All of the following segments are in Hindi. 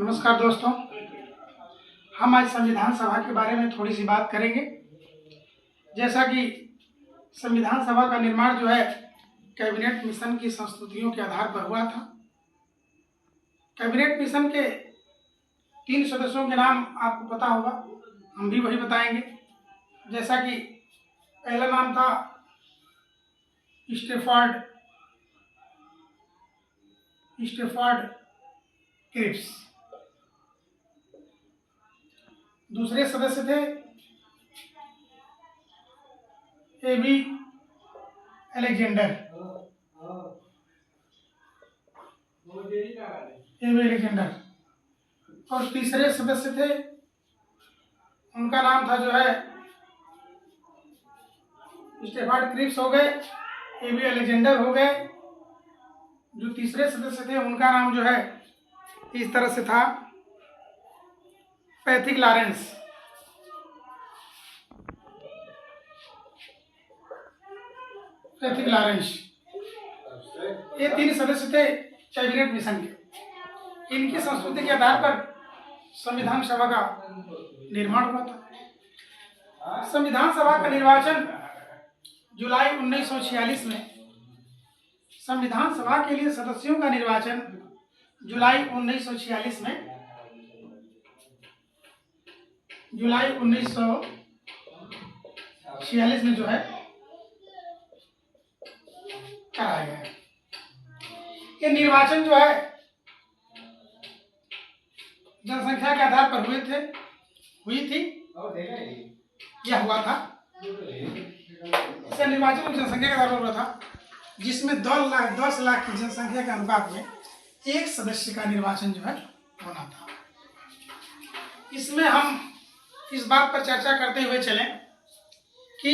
नमस्कार दोस्तों, हम आज संविधान सभा के बारे में थोड़ी सी बात करेंगे। जैसा कि संविधान सभा का निर्माण जो है कैबिनेट मिशन की संस्तुतियों के आधार पर हुआ था। कैबिनेट मिशन के 3 सदस्यों के नाम आपको पता होगा, हम भी वही बताएंगे। जैसा कि पहला नाम था स्टेफर्ड क्रिप्स, दूसरे सदस्य थे एबी अलेक्जेंडर, और तीसरे सदस्य थे, उनका नाम था जो है स्टेफर्ड क्रिप्स हो गए, एबी अलेक्जेंडर हो गए। जो तीसरे सदस्य थे उनका नाम जो है इस तरह से था, पैथिक लॉरेंस। ये 3 सदस्य थे कैबिनेट मिशन के। इनकी संस्तुति के आधार पर संविधान सभा का निर्माण हुआ था। संविधान सभा का निर्वाचन जुलाई 1946 में, संविधान सभा के लिए सदस्यों का निर्वाचन जुलाई 1946 में जो है कराया गया है। ये निर्वाचन जो है जनसंख्या के आधार पर हुई थी, यह हुआ था। निर्वाचन जनसंख्या के आधार पर हुआ था, जिसमें 10 लाख की जनसंख्या के अनुपात में 1 सदस्य का निर्वाचन जो है होना था। इसमें हम इस बात पर चर्चा करते हुए चलें कि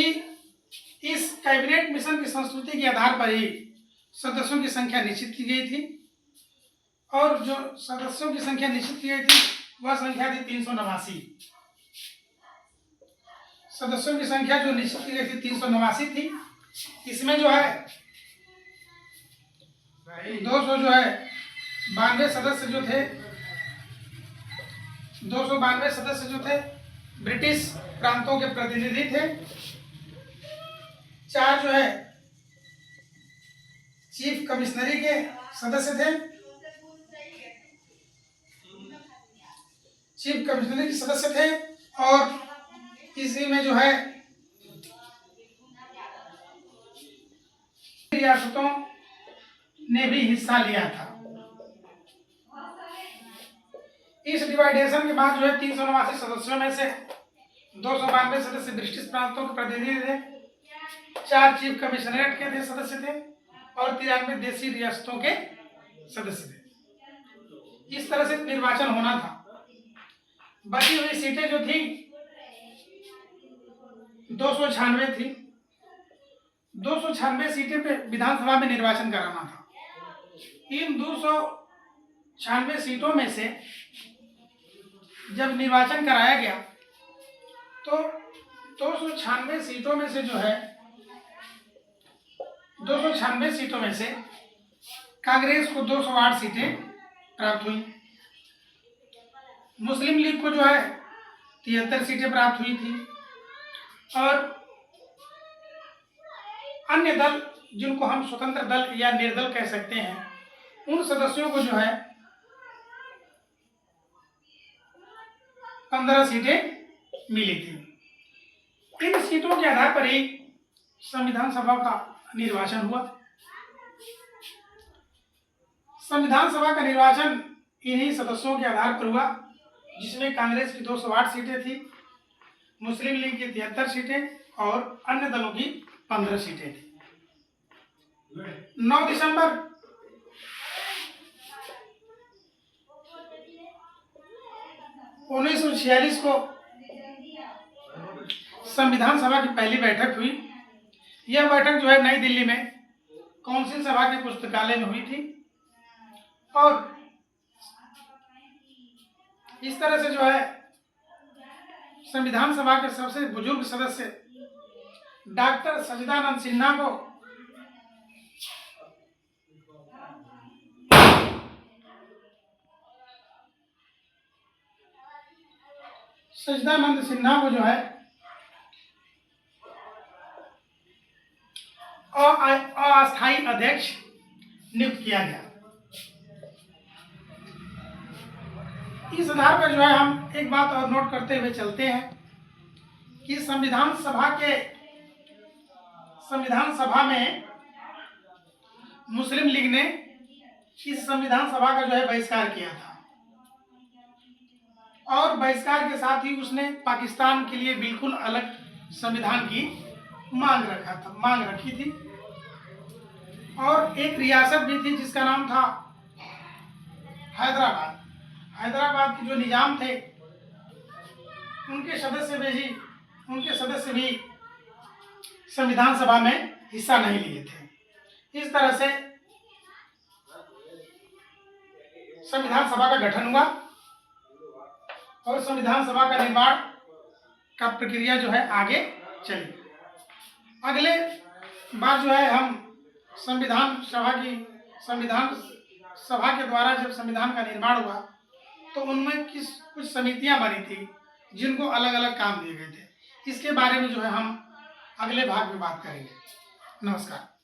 इस कैबिनेट मिशन की संस्तुति के आधार पर ही सदस्यों की संख्या निश्चित की गई थी, और जो सदस्यों की संख्या निश्चित की गई थी वह संख्या थी 389। सदस्यों की संख्या जो निश्चित की गई थी 389 थी। इसमें जो है 292 सदस्य जो थे ब्रिटिश प्रांतों के प्रतिनिधि थे। 4 जो है चीफ कमिश्नरी के सदस्य थे। और इसी में जो है रियासतों ने भी हिस्सा लिया था। इस डिवाइडेशन के बाद जो है 389 सदस्यों में से 292 सदस्य ब्रिटिश प्रांतों के प्रतिनिधि थे, 4 चीफ कमिश्नरेट के सदस्य थे और 93 देशी रियासतों के सदस्य थे। इस तरह से निर्वाचन होना था। बची हुई सीटें जो थी 296 थी। 296 सीटें पे विधानसभा में निर्वाचन कराना था। इन 296 सीटों में से जब निर्वाचन कराया गया तो 296 सीटों में से जो है 296 सीटों में से कांग्रेस को 208 सीटें प्राप्त हुई। मुस्लिम लीग को जो है 73 सीटें प्राप्त हुई थी, और अन्य दल जिनको हम स्वतंत्र दल या निर्दल कह सकते हैं, उन सदस्यों को जो है 15 सीटें मिली थी। इन सीटों के आधार पर ही संविधान सभा का निर्वाचन हुआ। संविधान सभा का निर्वाचन इन्हीं सदस्यों के आधार पर हुआ, जिसमें कांग्रेस की 208 सीटें थी, मुस्लिम लीग की 73 सीटें और अन्य दलों की 15 सीटें थी। 9 दिसंबर 1946 को संविधान सभा की पहली बैठक हुई। यह बैठक जो है नई दिल्ली में काउंसिल सभा के पुस्तकालय में हुई थी, और इस तरह से जो है संविधान सभा के सबसे बुजुर्ग सदस्य डॉक्टर सच्चिदानंद सिन्हा को सच्चिदानंद सिन्हा को जो है अस्थायी अध्यक्ष नियुक्त किया गया। इस आधार पर जो है हम एक बात और नोट करते हुए चलते हैं कि संविधान सभा में मुस्लिम लीग ने इस संविधान सभा का जो है बहिष्कार किया था और बहिष्कार के साथ ही उसने पाकिस्तान के लिए बिल्कुल अलग संविधान की मांग रखी थी और एक रियासत भी थी जिसका नाम था हैदराबाद के जो निजाम थे उनके सदस्य भी संविधान सभा में हिस्सा नहीं लिए थे। इस तरह से संविधान सभा का गठन हुआ और संविधान सभा का निर्माण का प्रक्रिया जो है आगे चली। अगले बार जो है हम संविधान सभा के द्वारा जब संविधान का निर्माण हुआ तो उनमें कुछ समितियां बनी थी जिनको अलग अलग काम दिए गए थे। इसके बारे में जो है हम अगले भाग में बात करेंगे। नमस्कार।